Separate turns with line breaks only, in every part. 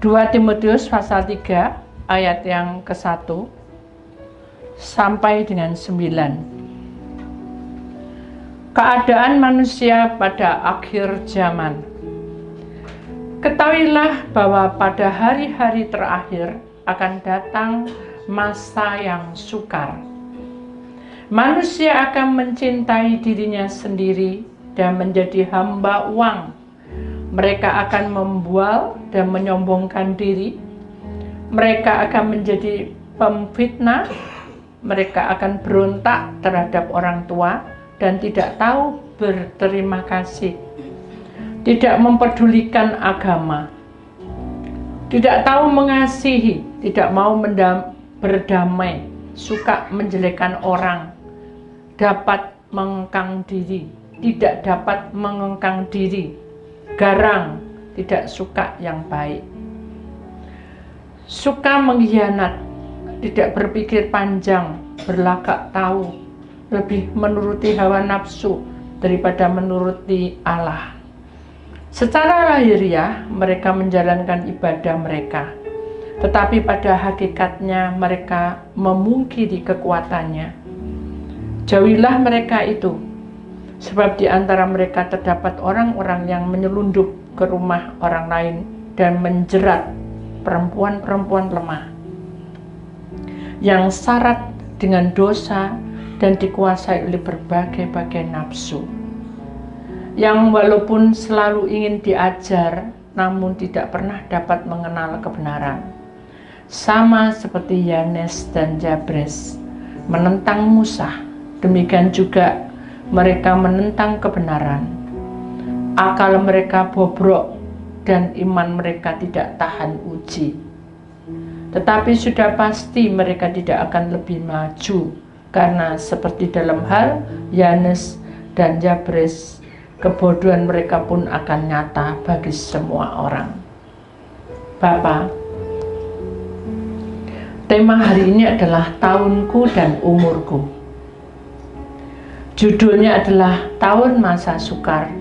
2 Timotius pasal 3 ayat yang ke-1 sampai dengan 9. Keadaan manusia pada akhir zaman. Ketahuilah bahwa pada hari-hari terakhir akan datang masa yang sukar. Manusia akan mencintai dirinya sendiri dan menjadi hamba uang. Mereka akan membual dan menyombongkan diri. Mereka akan menjadi pemfitnah. Mereka akan berontak terhadap orang tua dan tidak tahu berterima kasih. Tidak mempedulikan agama. Tidak tahu mengasihi, tidak mau berdamai, suka menjelekkan orang, dapat mengengkang diri, tidak dapat mengengkang diri, garang, tidak suka yang baik, suka mengkhianat, tidak berpikir panjang, berlagak tahu, lebih menuruti hawa nafsu daripada menuruti Allah. Secara lahiriah mereka menjalankan ibadah mereka, tetapi pada hakikatnya mereka memungkiri kekuatannya. Jauhilah mereka itu, sebab di antara mereka terdapat orang-orang yang menyelundup ke rumah orang lain dan menjerat perempuan-perempuan lemah, yang syarat dengan dosa dan dikuasai oleh berbagai-bagai nafsu, yang walaupun selalu ingin diajar, namun tidak pernah dapat mengenal kebenaran. Sama seperti Yanes dan Jabres menentang Musa, demikian juga mereka menentang kebenaran. Akal mereka bobrok dan iman mereka tidak tahan uji. Tetapi sudah pasti mereka tidak akan lebih maju, karena seperti dalam hal Yanes dan Jabres, kebodohan mereka pun akan nyata bagi semua orang. Bapa, tema hari ini adalah tahunku dan umurku. Judulnya adalah tahun masa sukar,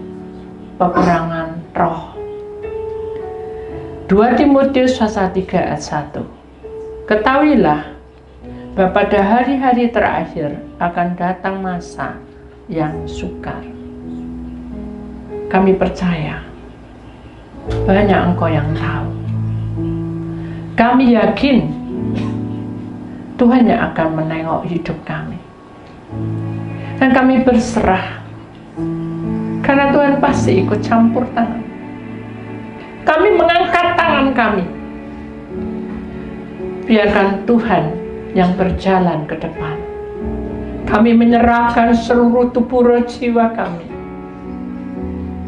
peperangan roh. 2 Timotius pasal 3 ayat 1. Ketahuilah bahwa pada hari-hari terakhir akan datang masa yang sukar. Kami percaya banyak engkau yang tahu. Kami yakin Tuhan yang akan menengok hidup kami. Dan kami berserah, karena Tuhan pasti ikut campur tangan. Kami mengangkat tangan kami. Biarkan Tuhan yang berjalan ke depan. Kami menyerahkan seluruh tubuh roh jiwa kami.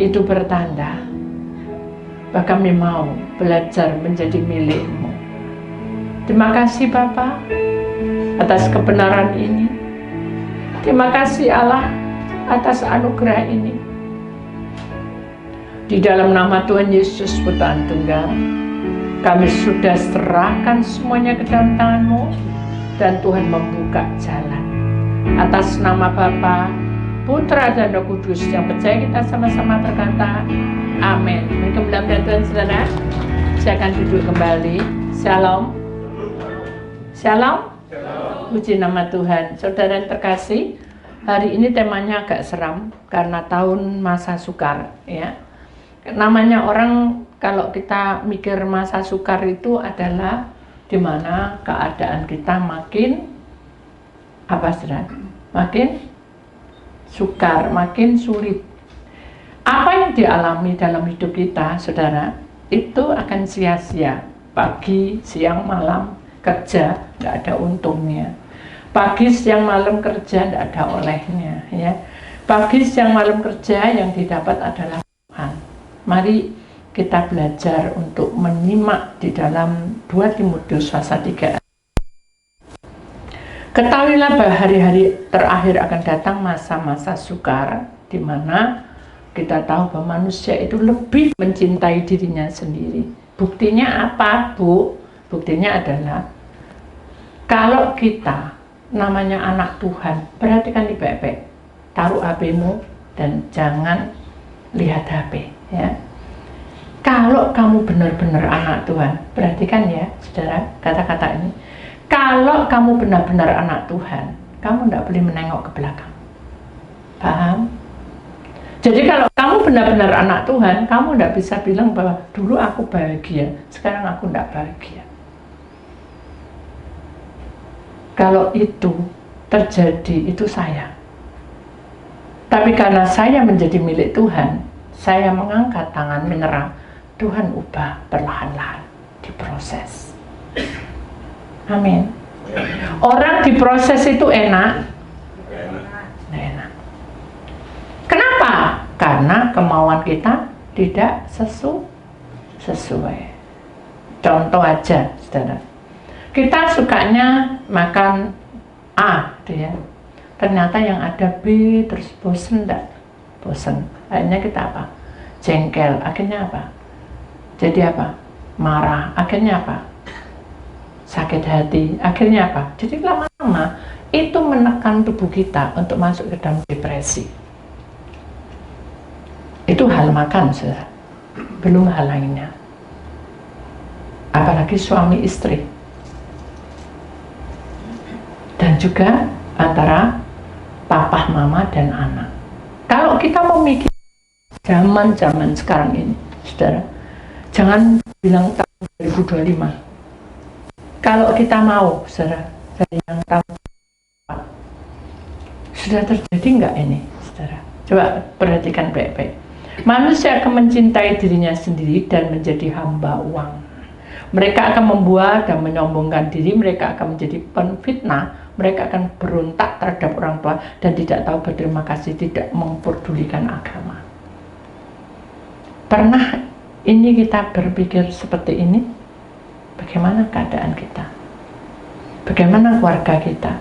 Itu bertanda bahwa kami mau belajar menjadi milik-Mu. Terima kasih Bapa atas kebenaran ini. Terima kasih Allah atas anugerah ini. Di dalam nama Tuhan Yesus Putra Tunggal, kami sudah serahkan semuanya ke dalam tangan-Mu, dan Tuhan membuka jalan. Atas nama Bapa, Putra dan Roh Kudus yang percaya, kita sama-sama berkata amin. Mudah-mudahan Tuhan saudara, silakan duduk kembali. Shalom. Shalom. Puji nama Tuhan. Saudara yang terkasih, hari ini temanya agak seram karena tahun masa sukar, ya. Namanya orang kalau kita mikir masa sukar itu adalah di mana keadaan kita makin makin sukar, makin sulit. Apa yang dialami dalam hidup kita, saudara, itu akan sia-sia. Pagi, siang, malam kerja, tidak ada untungnya. Pagi, siang, malam kerja, tidak ada olehnya. Ya. Pagi, siang, malam kerja, yang didapat adalah Tuhan. Mari kita belajar untuk menyimak di dalam 2 Timotius pasal 3. Ketahuilah bahwa hari-hari terakhir akan datang masa-masa sukar, di mana kita tahu bahwa manusia itu lebih mencintai dirinya sendiri. Buktinya apa, Bu? Buktinya adalah kalau kita namanya anak Tuhan, perhatikan di baik-baik, taruh HP-mu dan jangan lihat HP, ya. Kalau kamu benar-benar anak Tuhan, perhatikan ya saudara kata-kata ini. Kalau kamu benar-benar anak Tuhan, kamu tidak boleh menengok ke belakang. Paham? Jadi kalau kamu benar-benar anak Tuhan, kamu tidak bisa bilang bahwa dulu aku bahagia, sekarang aku tidak bahagia. Kalau itu terjadi, itu saya. Tapi karena saya menjadi milik Tuhan, saya mengangkat tangan menyerah. Tuhan ubah perlahan-lahan, diproses. Amin. Orang diproses itu enak? Enak. Kenapa? Karena kemauan kita tidak sesuai. Contoh aja, saudara. Kita sukanya makan A, ya. Ternyata yang ada B, terus bosen enggak? Bosen. Akhirnya kita apa? Jengkel. Akhirnya apa? Jadi apa? Marah. Akhirnya apa? Sakit hati. Akhirnya apa? Jadi lama-lama itu menekan tubuh kita untuk masuk ke dalam depresi. Itu hal makan, saudara. Belum hal lainnya. Apalagi suami istri. Dan juga antara papa, mama, dan anak. Kalau kita memikir zaman-zaman sekarang ini, saudara, jangan bilang tahun 2025. Kalau kita mau, saudara, dari yang tahun sudah terjadi nggak ini, saudara? Coba perhatikan baik-baik. Manusia akan mencintai dirinya sendiri dan menjadi hamba uang. Mereka akan membuat dan menyombongkan diri, mereka akan menjadi penfitnah, mereka akan berontak terhadap orang tua dan tidak tahu berterima kasih, tidak memperdulikan agama. Pernah ini kita berpikir seperti ini? Bagaimana keadaan kita? Bagaimana keluarga kita?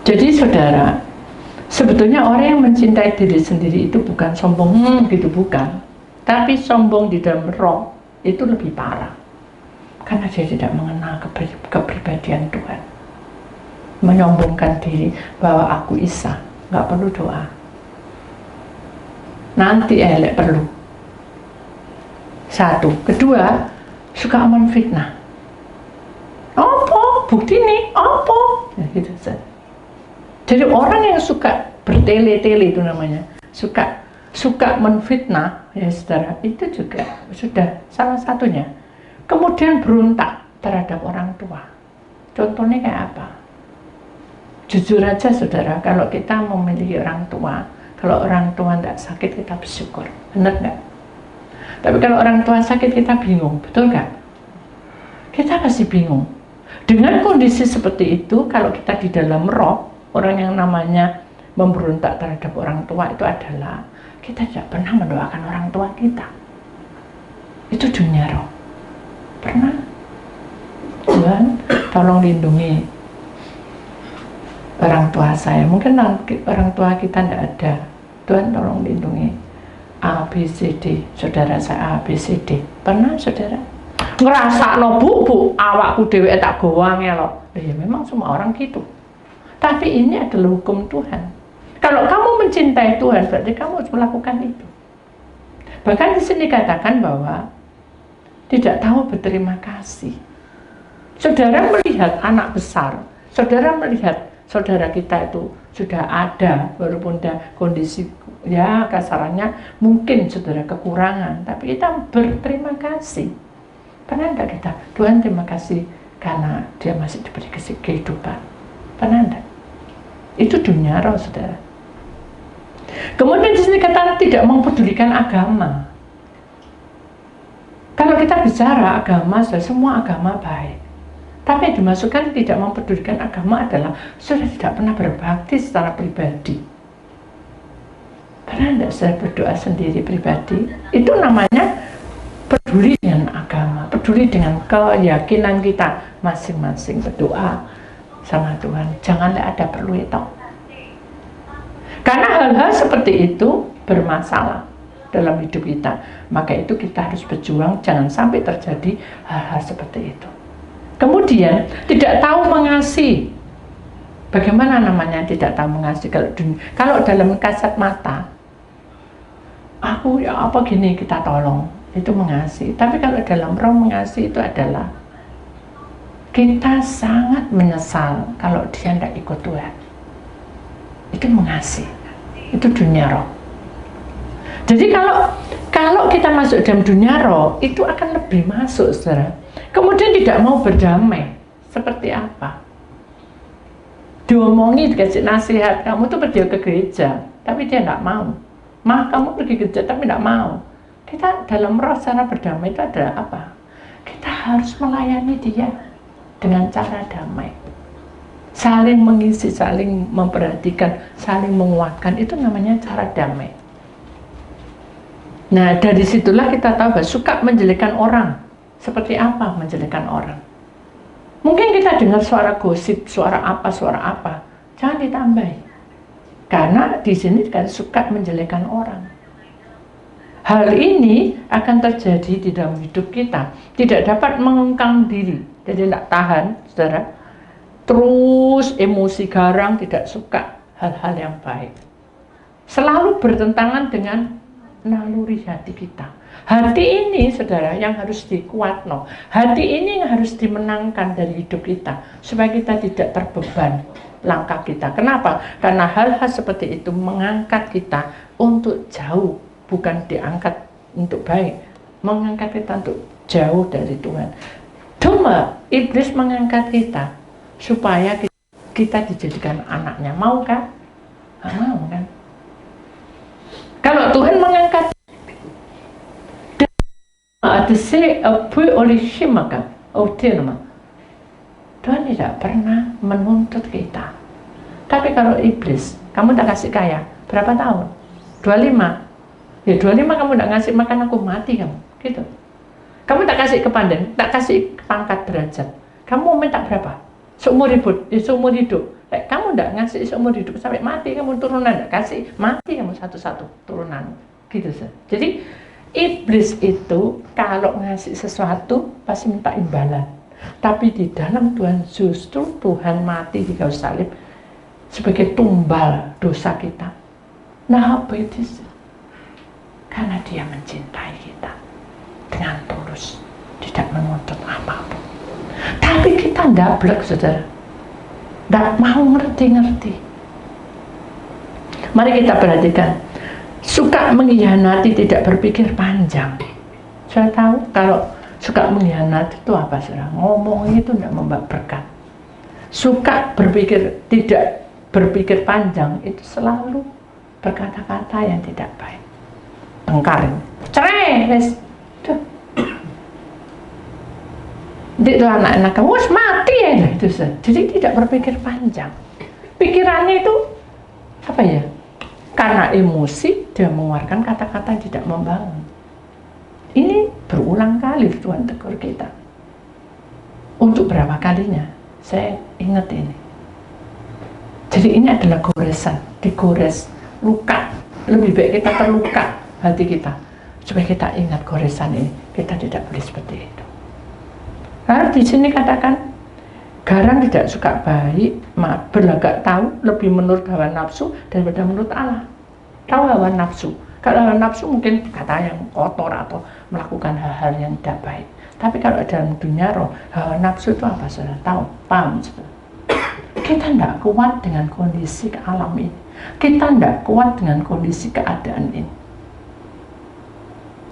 Jadi saudara, sebetulnya orang yang mencintai diri sendiri itu bukan sombong gitu, bukan. Tapi sombong di dalam roh itu lebih parah. Karena dia tidak mengenal kepribadian Tuhan. Menyombongkan diri bahwa aku Isa, nggak perlu doa. Nanti elek perlu. Satu. Kedua, suka menfitnah. Apa? Bukti nih, apa? Ya, gitu saja. Jadi orang yang suka bertele-tele itu namanya, suka menfitnah, ya saudara, itu juga sudah salah satunya. Kemudian berontak terhadap orang tua. Contohnya kayak apa? Jujur aja saudara, kalau kita memiliki orang tua, kalau orang tua tidak sakit kita bersyukur, benar nggak? Tapi kalau orang tua sakit kita bingung, betul nggak? Kita pasti bingung. Dengan kondisi seperti itu, kalau kita di dalam roh, orang yang namanya memberontak terhadap orang tua itu adalah kita tidak pernah mendoakan orang tua kita. Itu dunia roh. Pernah? Tuhan, tolong lindungi orang tua saya. Mungkin orang tua kita tidak ada. Tuhan tolong lindungi A, B, C, D. Saudara saya A, B, C, D. Pernah saudara? Ngerasa no bu, awakku dewe tak gowang ya loh. Ya memang semua orang gitu. Tapi ini adalah hukum Tuhan. Kalau kamu mencintai Tuhan, berarti kamu harus melakukan itu. Bahkan di sini katakan bahwa tidak tahu berterima kasih. Saudara melihat anak besar, saudara melihat saudara kita itu sudah ada, walaupun ada kondisi ya kasarannya mungkin saudara kekurangan, tapi kita berterima kasih. Pernah enggak kita, Tuhan terima kasih karena dia masih diberi kehidupan? Pernah enggak? Itu dunia roh saudara. Kemudian di sini kata tidak mempedulikan agama. Kalau kita bicara agama, semua agama baik. Tapi yang dimasukkan tidak mempedulikan agama adalah sudah tidak pernah berbakti secara pribadi. Pernah tidak saya berdoa sendiri pribadi? Itu namanya peduli dengan agama, peduli dengan keyakinan kita masing-masing, berdoa sama Tuhan. Janganlah ada perlu itu. Karena hal-hal seperti itu bermasalah dalam hidup kita. Maka itu kita harus berjuang jangan sampai terjadi hal-hal seperti itu. Kemudian tidak tahu mengasihi. Bagaimana namanya tidak tahu mengasihi? Kalau dalam kasat mata, aku aku ya apa gini, kita tolong, itu mengasihi. Tapi kalau dalam roh mengasihi itu adalah kita sangat menyesal kalau dia tidak ikut Tuhan. Itu mengasihi, itu dunia roh. Jadi kalau kita masuk dalam dunia roh, itu akan lebih masuk, saudara. Kemudian tidak mau berdamai, seperti apa? Diomongi, dikasih nasihat, kamu tuh pergi ke gereja, tapi dia tidak mau. Kamu pergi ke gereja, tapi tidak mau. Kita dalam roh secara berdamai itu adalah apa? Kita harus melayani dia dengan cara damai. Saling mengisi, saling memperhatikan, saling menguatkan, itu namanya cara damai. Nah, dari situlah kita tahu bahwa suka menjelekkan orang. Seperti apa menjelekkan orang? Mungkin kita dengar suara gosip, suara apa, jangan ditambahi. Karena di sini kan suka menjelekkan orang. Hal ini akan terjadi di dalam hidup kita. Tidak dapat mengengkang diri, jadi tidak tahan, saudara. Terus emosi garang, tidak suka hal-hal yang baik. Selalu bertentangan dengan naluri hati kita. Hati ini, saudara, yang harus dikuat, no. Hati ini yang harus dimenangkan dari hidup kita, supaya kita tidak terbeban langkah kita. Kenapa? Karena hal-hal seperti itu mengangkat kita untuk jauh, bukan diangkat untuk baik, mengangkat kita untuk jauh dari Tuhan. Cuma iblis mengangkat kita supaya kita dijadikan anaknya. Mau kan? Nggak mau kan? Kalau Tuhan mengangkat Tuhan tidak pernah menuntut kita. Tapi kalau iblis, kamu tak kasih kaya, berapa tahun? 25. Ya 25 kamu tak ngasih makan, aku mati kamu, gitu. Kamu tak kasih kepandang, tak kasih pangkat derajat, kamu mau minta berapa? Seumur hidup, seumur hidup. Kamu tak ngasih seumur hidup sampai mati, kamu turunan tak kasih, mati kamu satu-satu turunan, gitu sih. Jadi iblis itu kalau ngasih sesuatu pasti minta imbalan. Tapi di dalam Tuhan justru Tuhan mati di kayu salib sebagai tumbal dosa kita. Nah apa itu? Karena dia mencintai kita dengan tulus, tidak menuntut apapun. Tapi kita ndablek, saudara, tidak mau ngerti-ngerti. Mari kita perhatikan. Suka mengkhianati, tidak berpikir panjang. Saya tahu kalau suka mengkhianati itu apa, saudara? Ngomong itu tidak membawa berkat. Suka berpikir, tidak berpikir panjang, itu selalu berkata-kata yang tidak baik. Tengkar, cerai, wes, tuh. Itu anak-anak kamu harus mati ya, itu saja. Jadi tidak berpikir panjang. Pikirannya itu apa ya? Karena emosi dia mengeluarkan kata-kata yang tidak membangun. Ini berulang kali Tuhan tegur kita. Untuk berapa kalinya? Saya ingat ini. Jadi ini adalah goresan, digores, luka. Lebih baik kita terluka hati kita, supaya kita ingat goresan ini. Kita tidak boleh seperti itu. Lalu di sini katakan, garang tidak suka baik, berlagak tahu, lebih menurut hawa nafsu daripada menurut Allah. Tahu hawa nafsu. Kalau hawa nafsu mungkin kata yang kotor atau melakukan hal-hal yang tidak baik. Tapi kalau dalam dunia roh, hawa nafsu itu apa, saudara? Tahu, paham, saudara? Kita tidak kuat dengan kondisi alam ini. Kita tidak kuat dengan kondisi keadaan ini.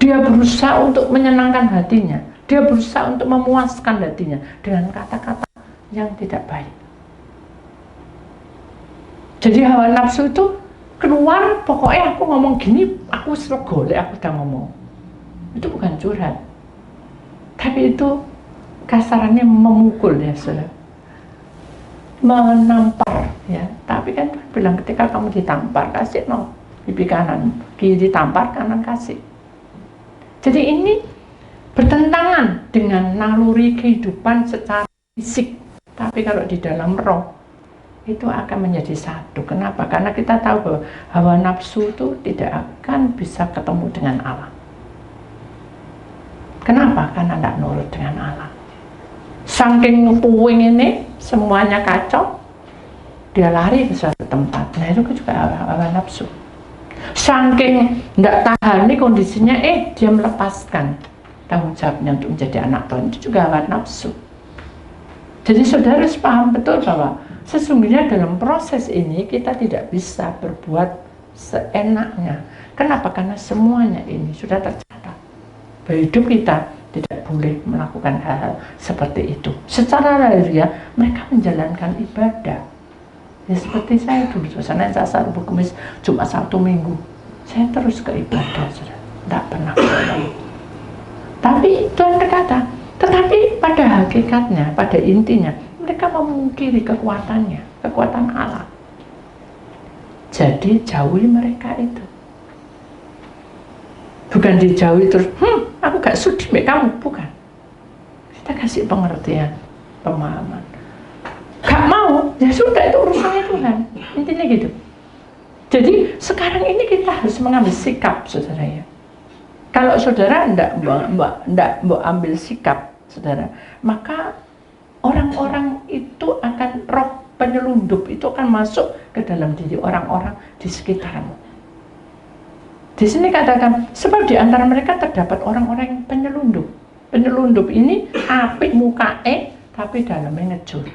Dia berusaha untuk menyenangkan hatinya. Dia berusaha untuk memuaskan hatinya dengan kata-kata yang tidak baik. Jadi hawa nafsu itu keluar, pokoknya aku ngomong gini, aku sergolek, aku udah ngomong. Itu bukan curhat, tapi itu kasarannya memukul ya, saudara. Menampar ya. Tapi kan bilang ketika kamu ditampar, kasih no pipi kanan, kiri ditampar, kanan kasih. Jadi ini bertentangan dengan naluri kehidupan secara fisik. Tapi kalau di dalam roh itu akan menjadi satu. Kenapa? Karena kita tahu bahwa hawa nafsu itu tidak akan bisa ketemu dengan Allah. Kenapa? Karena tidak nurut dengan Allah. Saking puing ini, semuanya kacau, dia lari ke suatu tempat. Nah itu juga hawa nafsu. Saking nggak tahan nih kondisinya, dia melepaskan tanggung jawabnya untuk menjadi anak Tuhan. Itu juga hawa nafsu. Jadi saudara harus paham betul bahwa sesungguhnya dalam proses ini kita tidak bisa berbuat seenaknya. Kenapa? Karena semuanya ini sudah tercatat bahwa hidup kita tidak boleh melakukan hal-hal seperti itu. Secara lahiriah mereka menjalankan ibadah. Ya seperti saya dulu, Senin, Selasa, Rabu, Kamis, Jumat, Sabtu, Minggu, saya terus ke ibadah, tidak pernah pulang. Tapi Tuhan berkata, tetapi pada hakikatnya, pada intinya, mereka memungkiri kekuatannya, kekuatan Allah. Jadi jauhi mereka itu. Bukan dijauhi terus, aku gak sudi sama kamu, bukan. Kita kasih pengertian, pemahaman. Gak mau, ya sudah itu urusannya Tuhan. Intinya gitu. Jadi sekarang ini kita harus mengambil sikap, saudara ya. Kalau saudara tidak ambil sikap, saudara, maka orang-orang itu akan, roh penyelundup itu akan masuk ke dalam diri orang-orang di sekitarmu. Di sini katakan, sebab di antara mereka terdapat orang-orang yang penyelundup. Penyelundup ini apik mukanya, tapi dalamnya ngejur.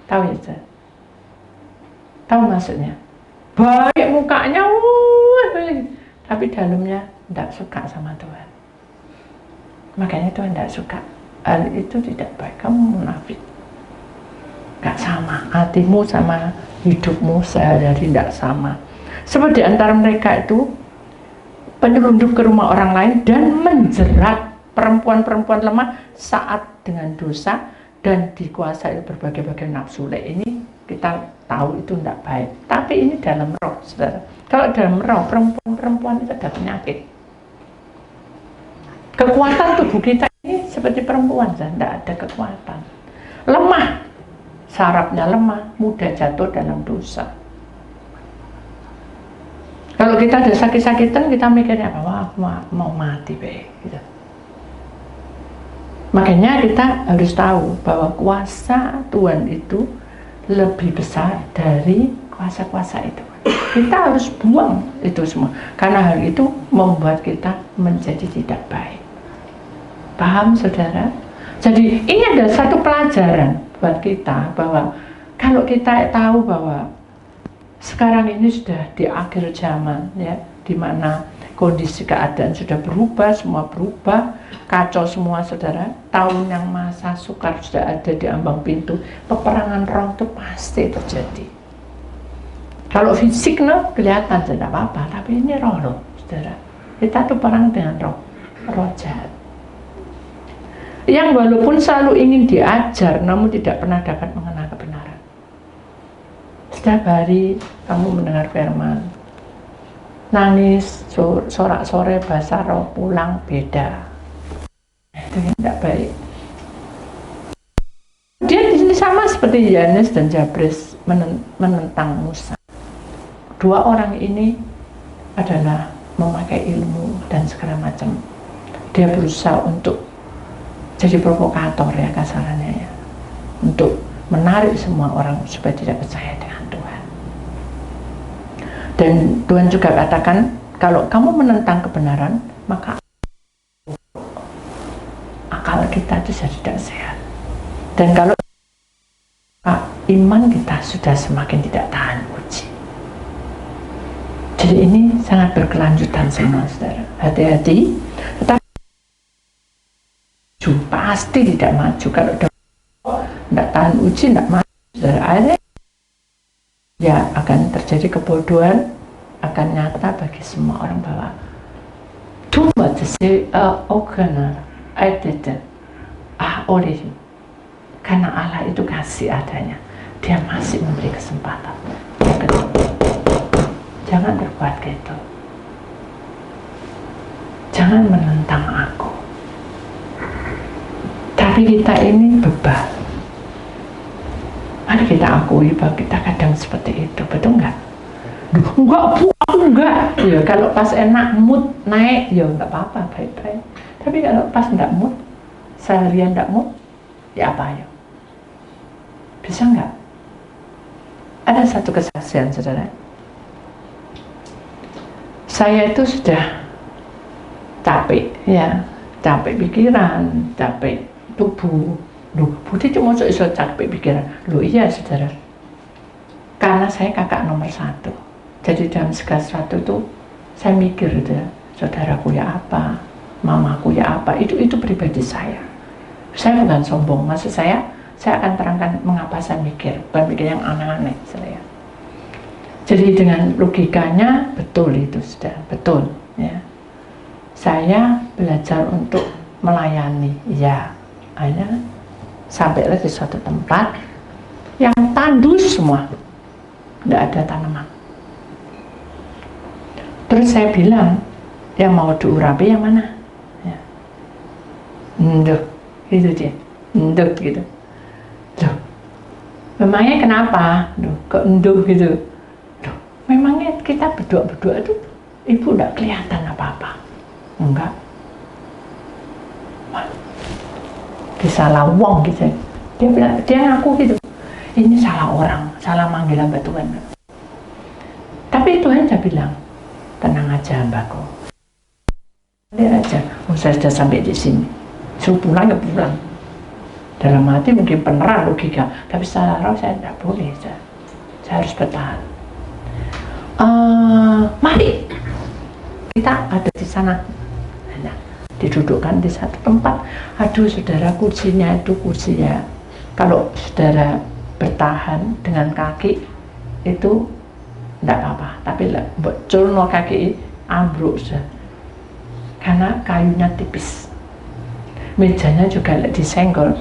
Tahu ya, saudara? Tahu maksudnya? Baik mukanya, tapi dalamnya tidak suka sama Tuhan. Makanya Tuhan tidak suka. Hal itu tidak baik, kamu munafik. Gak sama, hatimu sama hidupmu sehari-hari tidak sama. Sebab di antara mereka itu penyelundup ke rumah orang lain dan menjerat perempuan-perempuan lemah saat dengan dosa dan dikuasai berbagai-bagai nafsu. Ini kita tahu itu tidak baik. Tapi ini dalam roh, saudara. Kalau dalam roh, perempuan-perempuan itu ada penyakit. Kekuatan tubuh kita ini seperti perempuan, tidak ada kekuatan. Lemah, sarafnya lemah, mudah jatuh dalam dosa. Kalau kita ada sakit-sakitan, kita mikirnya apa? Wah, aku mau mati, gitu. Makanya kita harus tahu bahwa kuasa Tuhan itu lebih besar dari kuasa-kuasa itu. Kita harus buang itu semua, karena hal itu membuat kita menjadi tidak baik. Paham, saudara? Jadi ini ada satu pelajaran buat kita, bahwa kalau kita tahu bahwa sekarang ini sudah di akhir zaman, ya, di mana kondisi keadaan sudah berubah, semua berubah, kacau semua, saudara. Tahun yang masa sukar sudah ada di ambang pintu. Peperangan roh itu pasti terjadi. Kalau fisik kelihatan tidak apa-apa, tapi ini roh loh, saudara. Kita tuh perang dengan roh jahat. Yang walaupun selalu ingin diajar, namun tidak pernah dapat mengenal kebenaran. Setiap hari kamu mendengar firman, nangis, sorak-sore, bahasa roh, pulang beda. Itu yang tidak baik. Dia di sini sama seperti Yanes dan Jabres menentang Musa. Dua orang ini adalah memakai ilmu dan segala macam. Dia berusaha untuk jadi provokator, ya, kasarannya, ya, untuk menarik semua orang supaya tidak percaya dengan Tuhan. Dan Tuhan juga katakan, kalau kamu menentang kebenaran, maka akal kita itu sudah tidak sehat. Dan kalau iman kita sudah semakin tidak tahan uji. Jadi ini sangat berkelanjutan semua, saudara. Hati-hati. Tetapi pasti tidak maju. Kalau tidak tahan uji, tidak maju, saudara. Akhirnya ya akan terjadi kebodohan, akan nyata bagi semua orang bahwa too much say I didn't. Oleh karena Allah itu kasih adanya, Dia masih memberi kesempatan. Jangan berbuat gitu. Jangan menentang aku. Tapi kita ini bebal. Mari kita akui bahwa kita kadang seperti itu, betul nggak? Enggak, Bu, aku enggak. Ya kalau pas enak mood naik, ya nggak apa-apa, baik-baik. Tapi kalau pas enggak mood, seharian enggak mood, ya apa ya? Bisa nggak? Ada satu kesaksian, saudara. Saya itu sudah capek ya, capek pikiran, capek tubuh. Loh, Budi cuma iso capek pikiran. Loh iya saudara, karena saya kakak nomor 1. Jadi dalam segala sesuatu itu saya mikir gitu ya, saudaraku ya apa, mamaku ya apa, itu pribadi saya. Saya bukan sombong, maksud saya akan terangkan mengapa saya mikir, bukan mikir yang aneh-aneh saya. Jadi dengan logikanya betul itu sudah betul ya. Saya belajar untuk melayani, ya, hanya sampailah di suatu tempat yang tandus semua, tidak ada tanaman. Terus saya bilang, yang mau diurapi yang mana? Ya. Nduh, gitu dia, nduh gitu. Loh, memangnya kenapa? Loh, kok nduh gitu? Loh, memangnya kita berdoa itu ibu tidak kelihatan apa-apa? Enggak. Disalah wong gitu. Dia bilang, dia ngaku gitu. Ini salah orang, salah manggil hamba Tuhan. Tapi Tuhan sudah bilang, tenang aja hambaku. Lihat aja, saya sudah sampai di sini. Suruh pulang ya pulang. Dalam hati mungkin beneran logika, tapi secara roh saya tidak boleh. Saya harus bertahan. Mari kita ada di sana. Nah, didudukkan di satu tempat. Aduh saudara, kursinya itu kursinya. Kalau saudara bertahan dengan kaki itu tidak apa-apa, tapi bocor no kaki ambruk sudah. Karena kayunya tipis. Mejanya juga disenggol,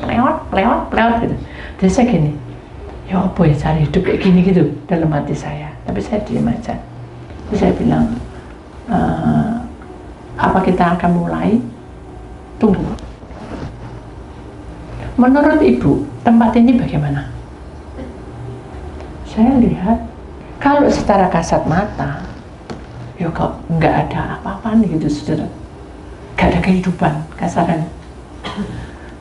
plewat gitu. Jadi saya gini, ya apa ya cari hidup kayak gini gitu dalam hati saya. Tapi saya diam aja. Terus saya bilang, apa kita akan mulai? Tunggu. Menurut ibu, tempat ini bagaimana? Saya lihat, kalau secara kasat mata, ya kok nggak ada apa-apa nih gitu saudara. Nggak ada kehidupan, kasaran.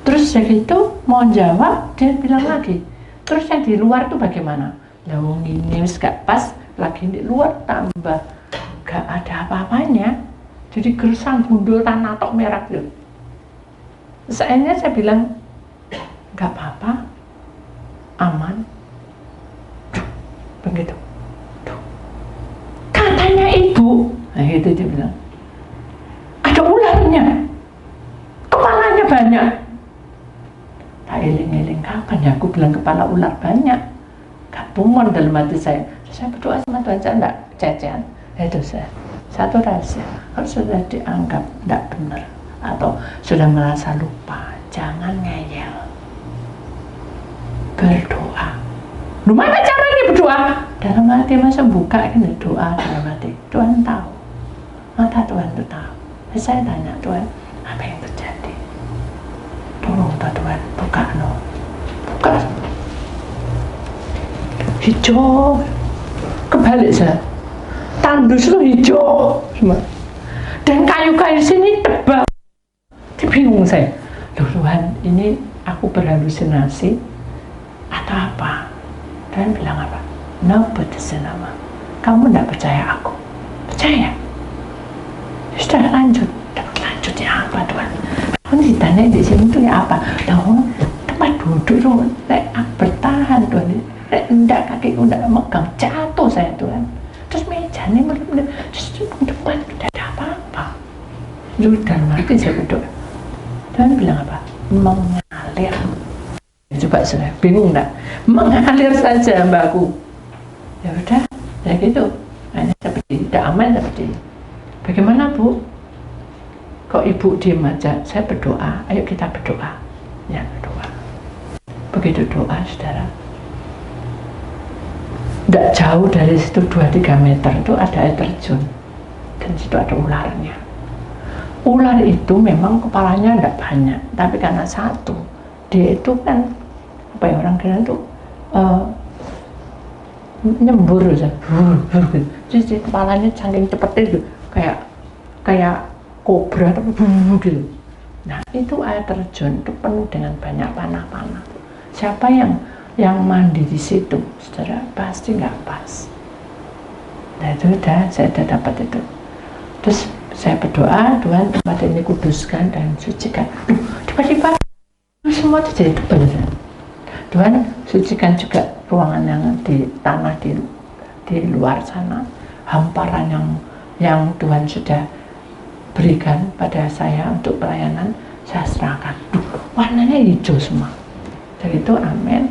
Terus dari itu mau jawab, dia bilang lagi, terus yang di luar tuh bagaimana? Lawang ini gak pas, lagi di luar tambah gak ada apa-apanya, jadi gersang gundul tanah tok merah gitu. Seandainya saya bilang gak apa-apa, aman. Begitu. Katanya ibu, nah itu dia bilang, ada ularnya, kepalanya banyak. Tak eling-eling kapan ya aku bilang kepala ular banyak. Gabungan dalam hati saya. Saya berdoa sama Tuhan, saya tidak cecehan. Itu saya. Satu rahasia, kalau sudah dianggap tidak benar atau sudah merasa lupa, jangan ngeyel. Berdoa. Lu mana caranya berdoa? Dalam hati masa buka ini doa dalam hati. Tuhan tahu. Mata Tuhan itu tahu. Saya tanya Tuhan, apa yang terjadi? Tolong Tuhan, buka no. Buka. Hijau. Kebalik saya. Tandus itu hijau semua. Dan kayu-kayu sini tebal. Bingung saya. Loh Tuhan, ini aku berhalusinasi atau apa? Tuhan bilang apa? No, nama. Kamu tidak percaya aku. Percaya. Sudah lanjut. Lanjutnya apa Tuhan? Kan ditanya di sini tuh ya apa? Tahu tempat duduk tuh, bertahan Tuhan. Enggak kakiku enggak megang, jatuh saya Tuhan. Terus meja ini terus depan tidak ada apa-apa. Sudah mati saya berdoa. Tuhan bilang apa? Mengalir. Coba saya bingung enggak? Mengalir saja mbakku. Ya udah, ya gitu. Hanya seperti tidak aman seperti. Bagaimana Bu? Kok ibu diem aja? Saya berdoa, ayo kita berdoa. Ya berdoa. Begitu doa saudara, tidak jauh dari situ 2-3 meter itu ada air terjun. Dan situ ada ularnya. Ular itu memang kepalanya tidak banyak, tapi karena satu, dia itu kan, apa ya orang kira itu, nyembur saja. Jadi kepalanya saking cepet itu, kayak kobra gitu. Nah itu air terjun itu penuh dengan banyak panah-panah. Siapa yang mandi di situ, saudara, pasti nggak pas. Nah itu udah, saya udah dapat itu. Terus saya berdoa, Tuhan tempat ini kuduskan dan sucikan. Tiba-tiba semua itu jadi tebal. Tuhan sucikan juga ruangan yang di tanah di luar sana, hamparan yang Tuhan sudah berikan pada saya untuk pelayanan, saya serahkan. Warnanya hijau semua. Dari itu amin.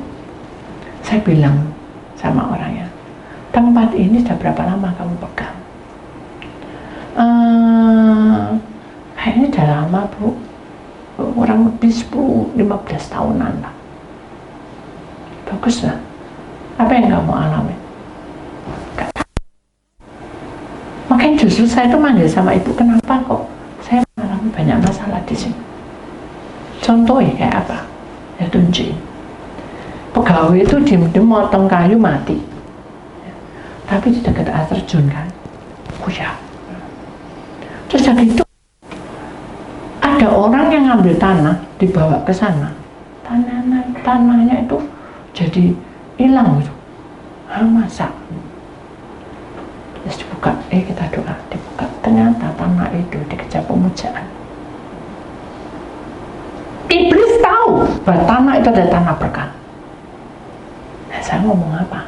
Saya bilang sama orangnya, tempat ini sudah berapa lama kamu pegang? Kayaknya udah lama Bu, kurang lebih 10-15 tahunan lah. Bagus lah. Apa yang kamu alami? Makanya justru saya tuh manggil sama ibu, kenapa kok saya mengalami banyak masalah di sini? Contohnya kayak apa? Ya tunjukin. Pegawai itu diem-diem motong kayu mati, tapi di dekat air terjun kan, ya. Terus dari itu ada orang yang ngambil tanah dibawa ke sana, tanahnya itu jadi hilang gitu. Masa? Terus dibuka, kita doa, dibuka, ternyata tanah itu dikejar pemujaan. Iblis tahu bahwa tanah itu adalah tanah berkat. Nah, saya ngomong apa?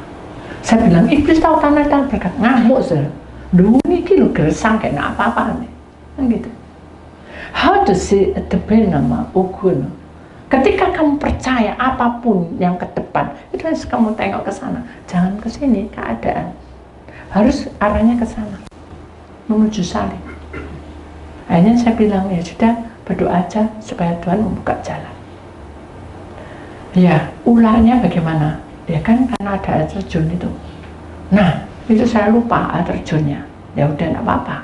Saya bilang, iblis tahu tanah itu berkat, ngamuk sih. Dulu ini lo gersang kayak apa-apa nih, kan gitu. How to say the nama ukun. Ketika kamu percaya apapun yang ke depan, itu harus kamu tengok ke sana, jangan ke sini keadaan. Harus arahnya ke sana, menuju salib. Akhirnya saya bilang, ya sudah, berdoa aja supaya Tuhan membuka jalan. Ya, ularnya bagaimana? Ya kan karena ada air terjun itu. Nah, itu saya lupa air terjunnya. Ya udah, enggak apa-apa.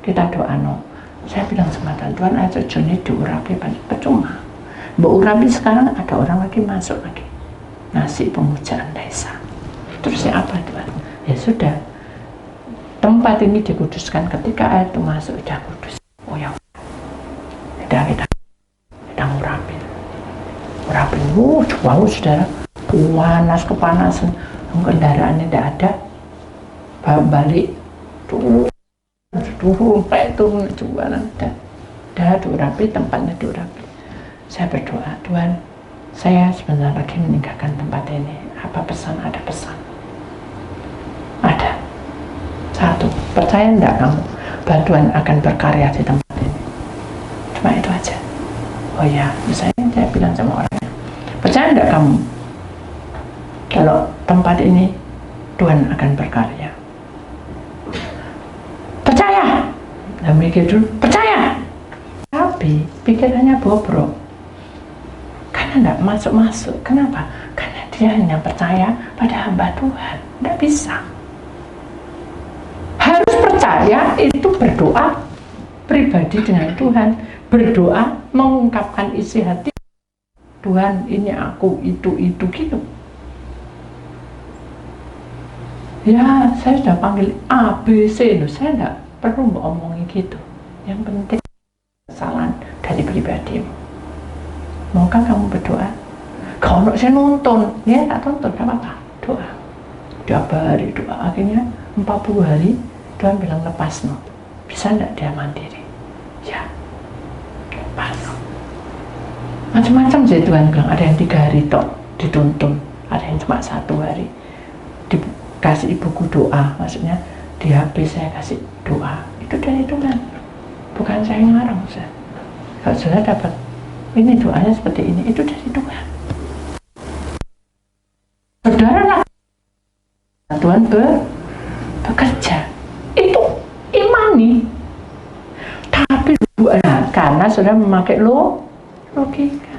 Kita doa no. Saya bilang sama Tuhan, air terjun ini diurapi percuma. Mbak urapi sekarang ada orang lagi masuk lagi. Ngasih pemujaan desa. Terusnya apa Tuhan? Ya sudah. Tempat ini dikuduskan ketika air itu masuk sudah kudus. Oh ya. Kita ngurapin. Wow saudara, panas kepanasan, kendaraannya tidak ada, balik turun kayak turun jualan, dah diurapi, tempatnya diurapi. Saya berdoa, Tuhan, saya sebentar lagi meninggalkan tempat ini. Apa pesan? Ada pesan. Ada. Satu, percaya enggak kamu bahwa Tuhan akan berkarya di tempat ini? Cuma itu aja. Oh ya, misalnya saya bilang sama orangnya, percaya enggak kamu kalau tempat ini Tuhan akan berkarya? Percaya. Dan mikir dulu, percaya. Tapi pikirannya bobrok. Karena enggak masuk-masuk. Kenapa? Karena dia hanya percaya pada hamba Tuhan. Enggak bisa. Harus percaya itu berdoa pribadi dengan Tuhan, berdoa mengungkapkan isi hati, Tuhan ini aku itu gitu. Ya saya sudah panggil A, B, C loh, saya tidak perlu ngomongin gitu. Yang penting kesalahan dari pribadimu. Maukah kamu berdoa? Kalau saya nonton, ya tak tonton, gak apa-apa, doa. Tiap hari doa, akhirnya 40 hari Tuhan bilang lepas no. Bisa enggak dia mandiri? Ya, lepas. Macam-macam sih Tuhan bilang, ada yang 3 hari tok dituntun, ada yang cuma 1 hari. Dikasih ibuku doa, maksudnya di HP saya kasih doa. Itu dari Tuhan, bukan saya ngarang. Kalau saya dapat ini doanya seperti ini, itu dari Tuhan. Saudara lah, Tuhan bekerja. Itu imani. Tapi karena sudah memakai logika.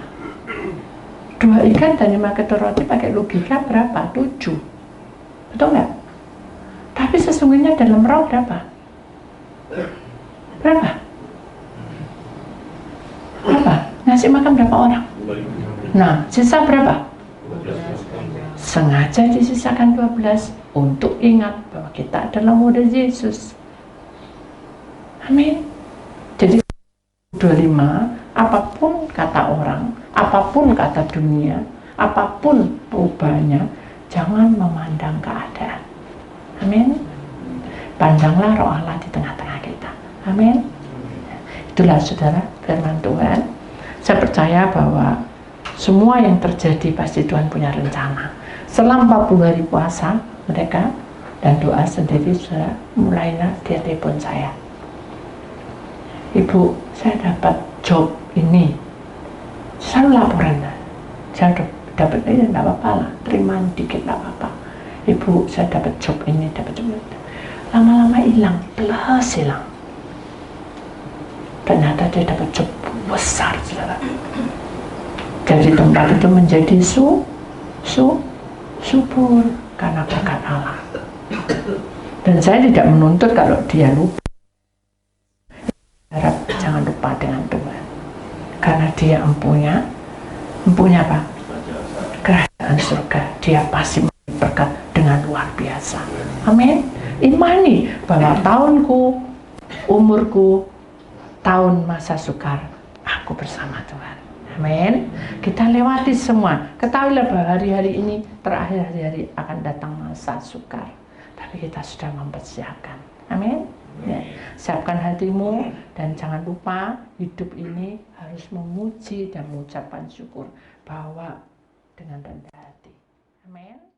2 ikan dan 5 ketur roti pakai logika berapa? 7. Betul nggak? Tapi sesungguhnya dalam roh berapa? Berapa? Ngasih makan berapa orang? Nah, sisa berapa? Sengaja disisakan 12 untuk ingat bahwa kita adalah murid Yesus. Amin. Jadi 25, apapun kata orang, apapun kata dunia, apapun perubahannya, jangan memandang keadaan. Amin. Pandanglah roh Allah di tengah-tengah kita. Amin. Itulah saudara firman Tuhan. Saya percaya bahwa semua yang terjadi pasti Tuhan punya rencana. Selama 40 hari puasa mereka dan doa sendiri sudah mulailah dia telepon saya. Ibu, saya dapat job ini. Selalu laporan. Saya dapat ini, tidak apa-apa lah, terima dikit tidak apa-apa. Ibu, saya dapat job ini, dapat job ini. Lama-lama hilang, plus hilang. Ternyata dia dapat job besar, saudara. Jadi tempat itu menjadi subur karena berkat Allah. Dan saya tidak menuntut kalau dia lupa. Harap jangan lupa dengan Tuhan. Karena dia empunya apa? Kerajaan surga. Dia pasti berkat dengan luar biasa. Amin. Imani bahwa tahunku, umurku, tahun masa sukar, aku bersama Tuhan. Amin. Kita lewati semua. Ketahuilah bahwa hari-hari ini terakhir hari-hari akan datang masa sukar. Tapi kita sudah mempersiapkan. Amin. Ya. Siapkan hatimu dan jangan lupa hidup ini harus memuji dan mengucapkan syukur bahwa dengan rendah hati. Amin.